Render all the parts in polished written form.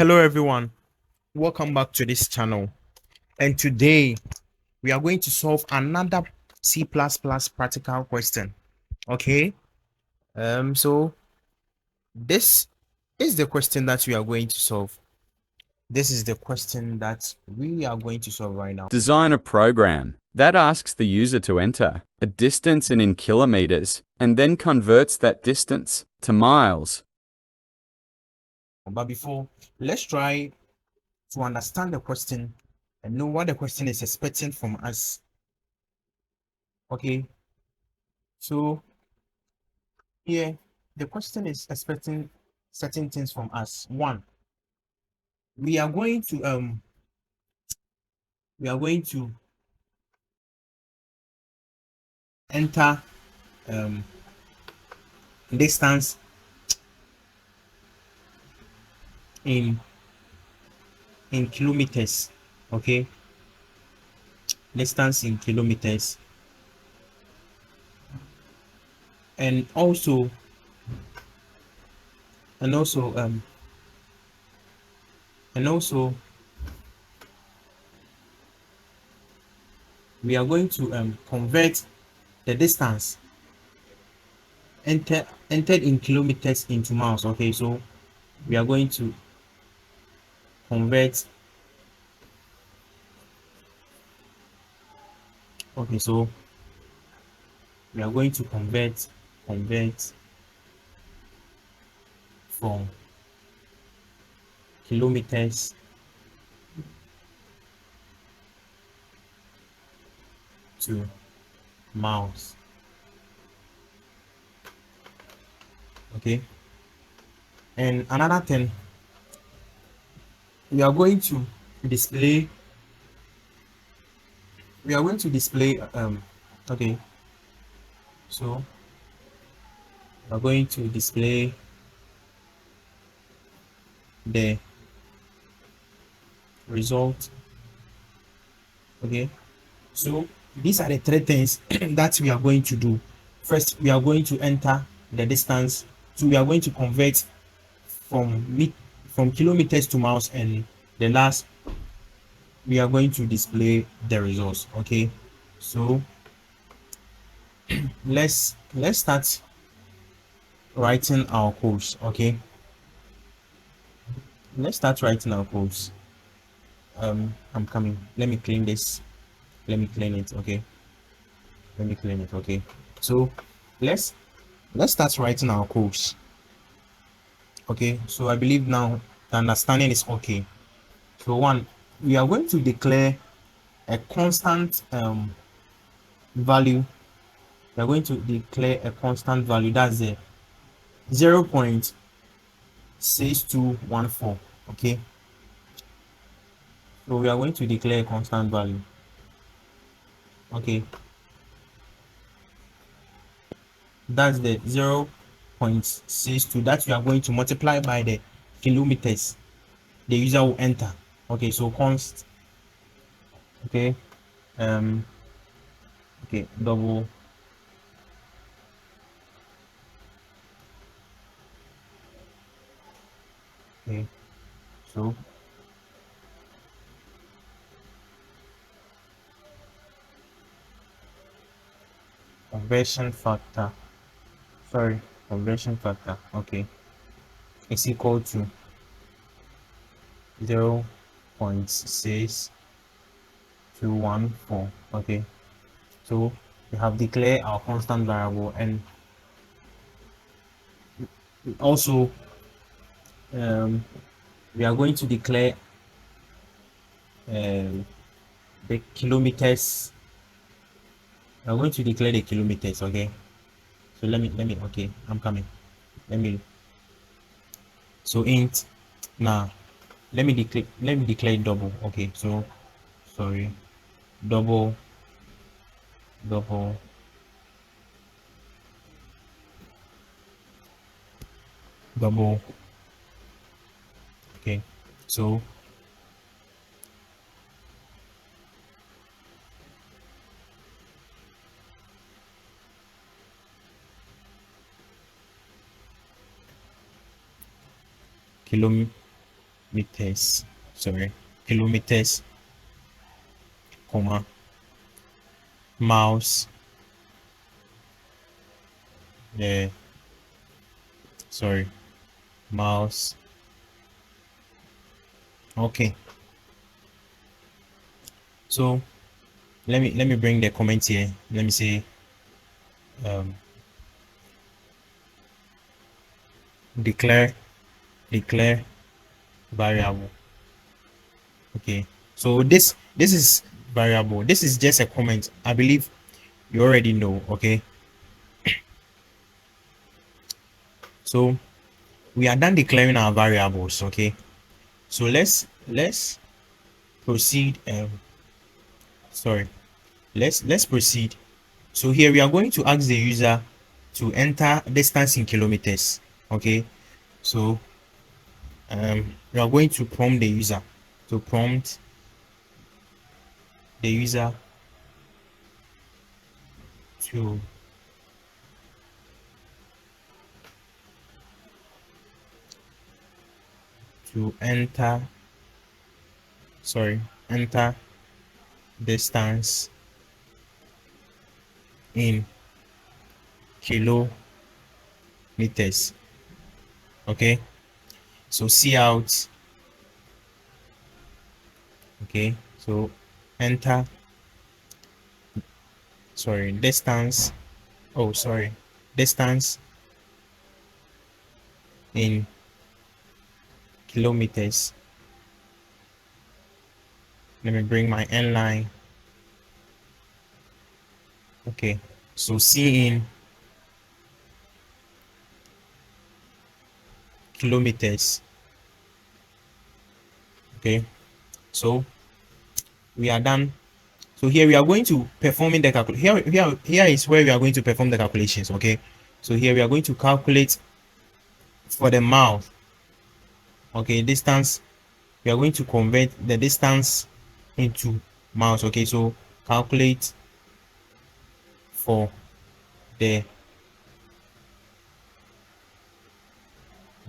Hello everyone, welcome back to this channel, and today we are going to solve another C++ practical question. Okay, so this is the question that we are going to solve. This is the question that we are going to solve right now. Design a program that asks the user to enter a distance in kilometers and then converts that distance to miles. But before, let's try to understand the question and know what the question is expecting from us. Okay, so here the question is expecting certain things from us. One, we are going to enter distance in kilometers. Okay, distance in kilometers, and also and also um and also we are going to convert the distance entered in kilometers into miles. Okay, so we are going to convert. Okay, so we are going to convert from kilometers to miles. Okay, and another thing, we are going to display okay, so we are going to display the result. Okay, so these are the three things that we are going to do. First, we are going to enter the distance, so we are going to convert from kilometers to miles, and the last, we are going to display the results. Okay, so let's start writing our codes. Okay, let's start writing our codes. I'm coming. Let me clean this. Let me clean it. Okay, let me clean it. Okay, so let's start writing our codes. Okay, so I believe now the understanding is okay. So one, we are going to declare a constant value. We are going to declare a constant value, that's the 0.6214. okay, so we are going to declare a constant value. Okay, that's the 0.62 that we are going to multiply by the kilometers the user will enter. Okay, so const, okay, okay, double, okay, so conversion factor, okay, is equal to 0.6214. okay, so we have declared our constant variable, and also we are going to declare the kilometers. We are going to declare the kilometers. Okay, so let me okay, I'm coming. Let me, so int, now let me declare double. Okay, so sorry, double, double, double. Okay, so meters, sorry, kilometers, comma, miles, uh, sorry, miles. Okay, so let me bring the comment here. Let me say um declare declare variable. Okay, so this is variable. This is just a comment. I believe you already know. Okay, so we are done declaring our variables. Okay, so let's proceed. Sorry, let's proceed. So here we are going to ask the user to enter distance in kilometers. Okay, so we are going to prompt the user to prompt the user to enter, sorry, enter distance in kilometers. Okay, so see out. Okay, so enter, sorry, distance, oh sorry, distance in kilometers. Let me bring my end line. Okay, so C in kilometers. Okay, so we are done. So here we are going to performing the calculation. Here is where we are going to perform the calculations. Okay, so here we are going to calculate for the mile. Okay, distance, we are going to convert the distance into miles. Okay, so calculate for the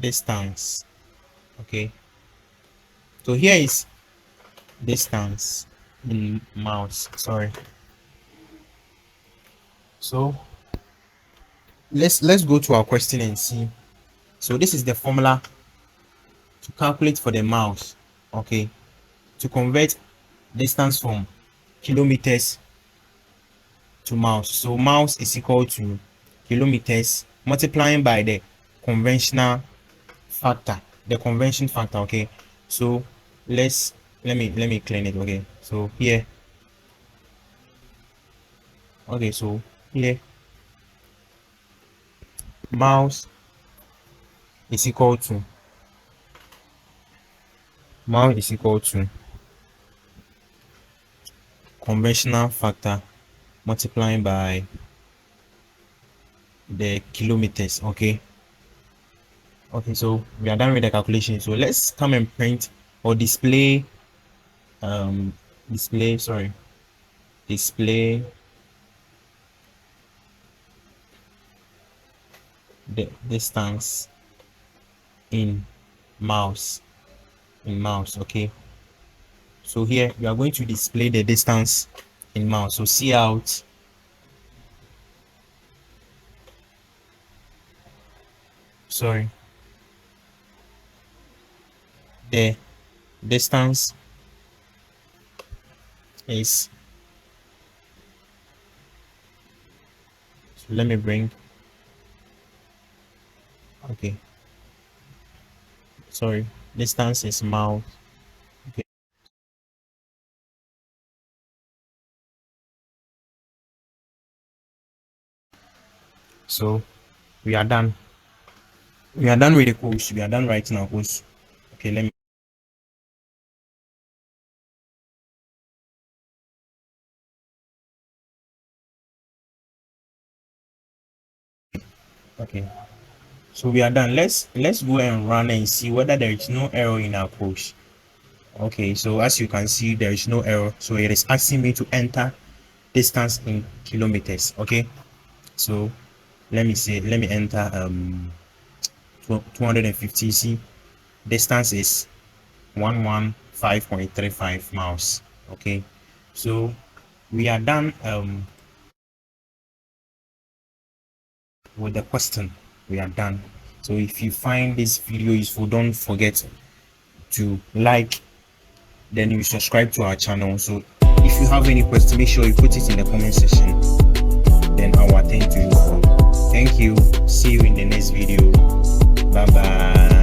distance. Okay, so here is distance in miles, sorry. So let's go to our question and see. So this is the formula to calculate for the miles. Okay, to convert distance from kilometers to miles. So miles is equal to kilometers multiplying by the conventional factor, the convention factor. Okay, so let me clean it. Okay, so here, okay, so here miles is equal to conventional factor multiplying by the kilometers. Okay, so we are done with the calculation. So let's come and print or display display the distance in miles. Okay, so here we are going to display the distance in miles. So see out, sorry, the distance is, so let me bring, okay, sorry, distance is miles. Okay, so we are done with the course. We are done writing our course. Okay, let me, okay, so we are done. Let's go and run and see whether there is no error in our course. Okay, so as you can see, there is no error. So it is asking me to enter distance in kilometers. Okay, so let me enter 250. See, distance is 115.35 miles. Okay, so we are done with the question. We are done. So if you find this video useful, don't forget to like, then you subscribe to our channel. So if you have any question, make sure you put it in the comment section, then I'll attend to you all. Thank you. See you in the next video. Bye bye.